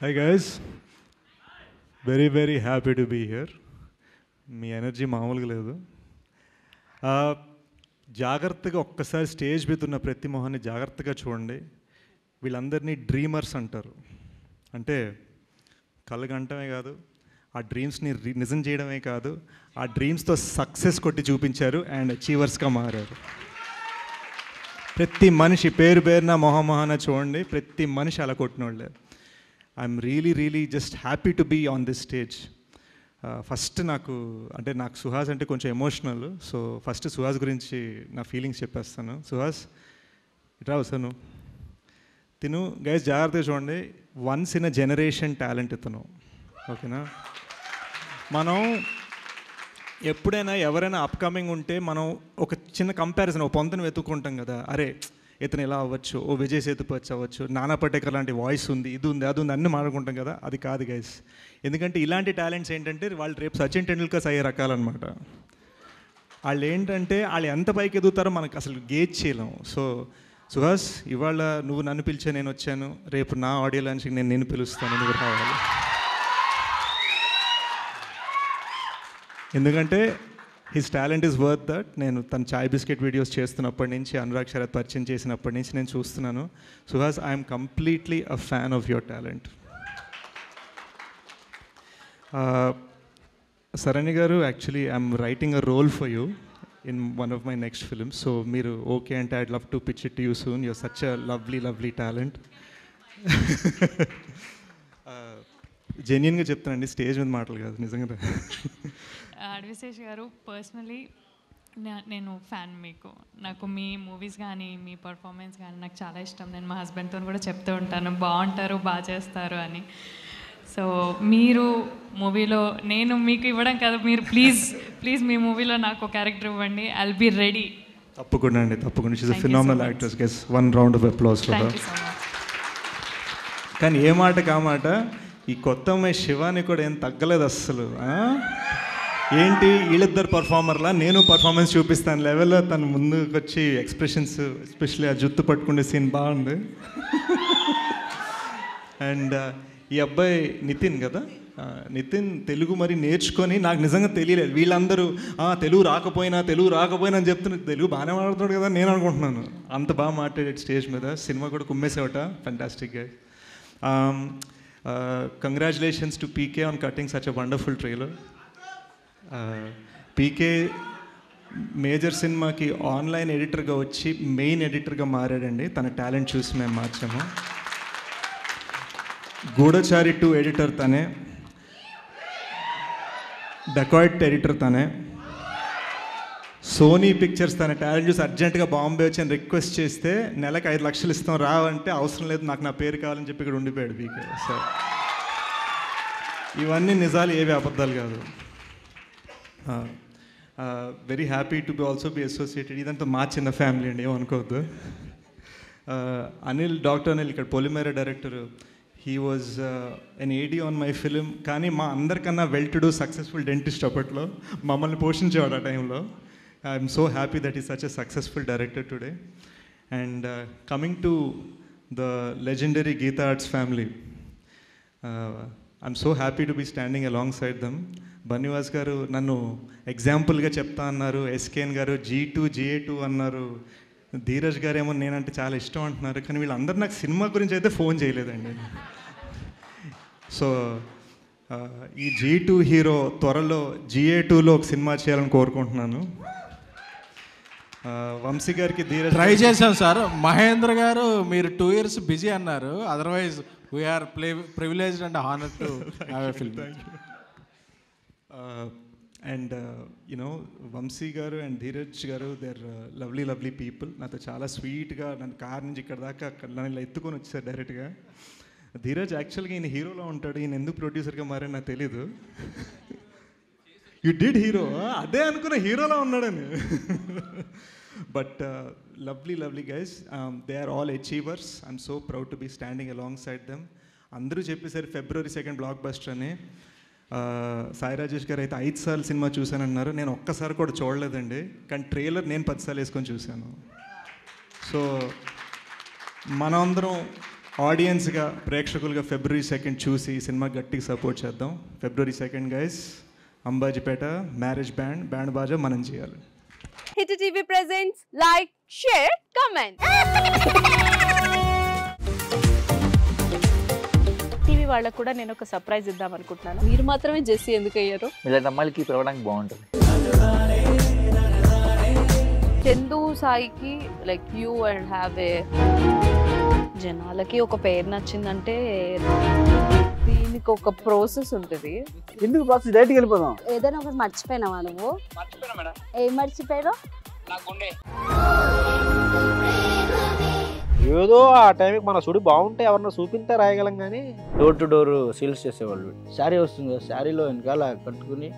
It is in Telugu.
Hi guys, very happy to be here. Me energy మామూలుగా లేదు. జాగ్రత్తగా ఒక్కసారి స్టేజ్ మీద ఉన్న ప్రతి మొహాన్ని జాగ్రత్తగా చూడండి. వీళ్ళందరినీ డ్రీమర్స్ అంటారు. అంటే కలగంటమే కాదు, ఆ డ్రీమ్స్ని నిజం చేయడమే కాదు, ఆ డ్రీమ్స్తో సక్సెస్ కొట్టి చూపించారు అండ్ అచీవర్స్గా మారారు. ప్రతి మనిషి పేరున మొహమొహాన చూడండి, ప్రతి మనిషి అలా కొట్టిన వాళ్ళే. I'm really just happy to be on this stage. First నాకు సుహాస్ అంటే కొంచెం ఎమోషనల్. సో ఫస్ట్ సుహాస్ గురించి నా ఫీలింగ్స్ చెప్పేస్తాను. సుహాస్ ఇట్రా వస్తాను. తిను గైస్ జాగ్రత్తగా చూడండి, once in a generation talent ఇతను. ఓకేనా? మనం ఎప్పుడైనా ఎవరైనా అప్కమింగ్ ఉంటే మనం ఒక చిన్న కంపారిజన్, ఒక పొంతను వెతుక్కుంటాం కదా. అరే ఇతను ఎలా అవ్వచ్చు, ఓ విజయ్ సేతుపతి అవ్వచ్చు, నానా పటేకర్ లాంటి వాయిస్ ఉంది, ఇది ఉంది, అది ఉంది, అన్నీ మాట్లాడుకుంటాం కదా. అది కాదు గైస్. ఎందుకంటే ఇలాంటి టాలెంట్స్ ఏంటంటే వాళ్ళు రేపు సచిన్ టెండూల్కర్స్ అయ్యే రకాలన్నమాట. వాళ్ళు ఏంటంటే వాళ్ళు ఎంత పైకి ఎదుగుతారో మనకు అసలు గేజ్ చేయలేము. సో సుహాస్, ఇవాళ నువ్వు నన్ను పిలిచే నేను వచ్చాను, రేపు నా ఆడియో లాంచ్కి నేను పిలుస్తాను, నువ్వు రావాలి. ఎందుకంటే his talent is worth that. నేను తన చాయ్ బిస్కెట్ వీడియోస్ చేస్తున్నప్పటి నుంచి, అనురాగ్ శరత్ పరిచయం చేసినప్పటి నుంచి నేను చూస్తున్నాను. Suhas, I'm completely a fan of your talent. Sarani garu, actually I'm writing a role for you in one of my next films. So మీరు ఓకే అంటే I'd love to pitch it to you soon. You're such a lovely talent. జెన్యున్గా చెప్తానండి, స్టేజ్ మీద మాటలు కాదు, నిజంగా. అడ్విశేష్ గారు, పర్సనలీ నేను ఫ్యాన్ మీకు. నాకు మీ మూవీస్ కానీ మీ పర్ఫార్మెన్స్ కానీ నాకు చాలా ఇష్టం. నేను మా హస్బెండ్తో కూడా చెప్తూ ఉంటాను, బాగుంటారు, బాగా చేస్తారు అని. సో మీరు మూవీలో, నేను మీకు ఇవ్వడం కదా, మీరు ప్లీజ్ మీ మూవీలో నాకు ఒక క్యారెక్టర్ ఇవ్వండి. I'll be ready. తప్పకుండా అండి, తప్పకుండా. She's a phenomenal actress. Guess one round of applause for her. కానీ ఏ మాట కామాట, ఈ కొత్త అమ్మాయి శివాని కూడా ఏం తగ్గలేదు అస్సలు. ఏంటి వీళ్ళిద్దరు పర్ఫార్మర్లా నేను పర్ఫార్మెన్స్ చూపిస్తాను లెవెల్లో తను ముందుకు వచ్చి ఎక్స్ప్రెషన్స్, ఎస్పెషల్లీ ఆ జుత్తు పట్టుకునే సీన్ బాగుంది. అండ్ ఈ అబ్బాయి నితిన్ కదా, నితిన్ తెలుగు మరి నేర్చుకొని, నాకు నిజంగా తెలియలేదు. వీళ్ళందరూ తెలుగు రాకపోయినా అని చెప్తున్నారు. తెలుగు బాగానే మాట్లాడుతున్నాడు కదా నేను అనుకుంటున్నాను. అంత బాగా మాట్లాడాడు స్టేజ్ మీద. సినిమా కూడా కుమ్మేసేవట. ఫ్యాంటాస్టిక్గా. Congratulations to PK on cutting such a wonderful trailer. PK major సినిమాకి ఆన్లైన్ ఎడిటర్గా వచ్చి మెయిన్ ఎడిటర్గా మారాడండి. తన టాలెంట్ చూసి మేము మార్చాము. గూఢచారి 2 ఎడిటర్ తనే, డకాయిట్ ఎడిటర్ తనే, సోనీ పిక్చర్స్ తన టాలెంట్ చూసి అర్జెంటుగా బాంబే వచ్చి అని రిక్వెస్ట్ చేస్తే నెలకు 5 లక్షలు ఇస్తాం రావంటే అవసరం లేదు, నాకు నా పేరు కావాలని చెప్పి ఇక్కడ ఉండిపోయాడు పీకే. సో ఇవన్నీ నిజాలు, ఏవి అబద్ధాలు కాదు. Very happy to be also be associated. ఇదంతా మా చిన్న ఫ్యామిలీ అండి, ఏమనుకోవద్దు. డాక్టర్ అనిల్ ఇక్కడ Polimera director. He was an AD on my film. కానీ మా అందరికన్నా well to do successful dentist అప్పట్లో, మమ్మల్ని పోషించేవాడు ఆ టైంలో. I'm so happy that is such a successful director today. And coming to the legendary Geetha arts family, I'm so happy to be standing alongside them. Bunny Vas గారు నన్ను ఎగ్జాంపుల్గా చెప్తా అన్నారు, ఎస్కేఎన్ గారు G2 GA2 అన్నారు, ధీరజ్ గారు ఏమో నేనంటే చాలా ఇష్టం అంటున్నారు. కానీ వీళ్ళందరూ నాకు సినిమా గురించి అయితే ఫోన్ చేయలేదండి. సో ఈ G2 హీరో త్వరలో GA2లో ఒక సినిమా చేయాలని కోరుకుంటున్నాను. వంశీ గారికి ధీరజ్ ట్రై చేశాం సార్. మహేంద్ర గారు మీరు 2 years బిజీ అన్నారు, otherwise we're privileged and honoured to have a film. And you know గారు అండ్ ధీరజ్ గారు, దే ఆర్ లవ్లీ పీపుల్. నాతో చాలా స్వీట్గా నన్ను కార్ నుంచి ఇక్కడ దాకా నన్ను ఇలా ఎత్తుకొని వచ్చారు డైరెక్ట్గా. ధీరజ్ యాక్చువల్గా ఈయన హీరోలో ఉంటాడు, ఈయన ఎందుకు ప్రొడ్యూసర్గా మారని నాకు తెలీదు. యు డిడ్ హీరో, అదే అనుకున్న హీరోలో ఉన్నాడని. But lovely guys, they are all achievers. I'm so proud to be standing alongside them. అందరూ చెప్పేసరి February 2 బ్లాక్ బస్టర్ అని. సాయి రాజేష్ గారు అయితే 5 సార్లు సినిమా చూశానన్నారు. నేను ఒక్కసారి కూడా చూడలేదండి, కానీ ట్రైలర్ నేను 10 సార్లు వేసుకొని చూశాను. సో మనందరం ఆడియన్స్గా ప్రేక్షకులుగా February 2 చూసి ఈ సినిమా గట్టిగా సపోర్ట్ చేద్దాం. February 2 guys, Ambajipeta marriage band బాజా మనం చేయాలి. Hit TV presents like, share, comment. TV వాళ్ళకు కూడా నేను ఒక సర్ప్రైజ్ ఇద్దాం అనుకుంటున్నాను. మీరు మాత్రమే జెస్సీ ఎందుకు అయ్యారు? ఇలాంటి అమ్మాయిలకి పిలవడానికి బాగుంటుంది. చందు సాయికి like you and have a, జనాలకి ఒక పేరు నచ్చిందంటే దీనికి ఒక ప్రాసెస్ ఉంటుంది. ఎందుకు ప్రాసెస్ డైరెక్ట్గా వెళ్ళిపోదాం. ఏదైనా ఒకటి మర్చిపోయినావా నువ్వు? మర్చిపోయినా మేడం. ఏం మర్చిపోయావు? ఏదో ఆ టైంకి మన సుడి బాగుంటే ఎవరన్నా చూపిస్తే రాయగలం కానీ డోర్ టు డోర్ సేల్స్ చేసేవాళ్ళు. శారీ వస్తుంది, శారీలో వెనకాల కట్టుకుని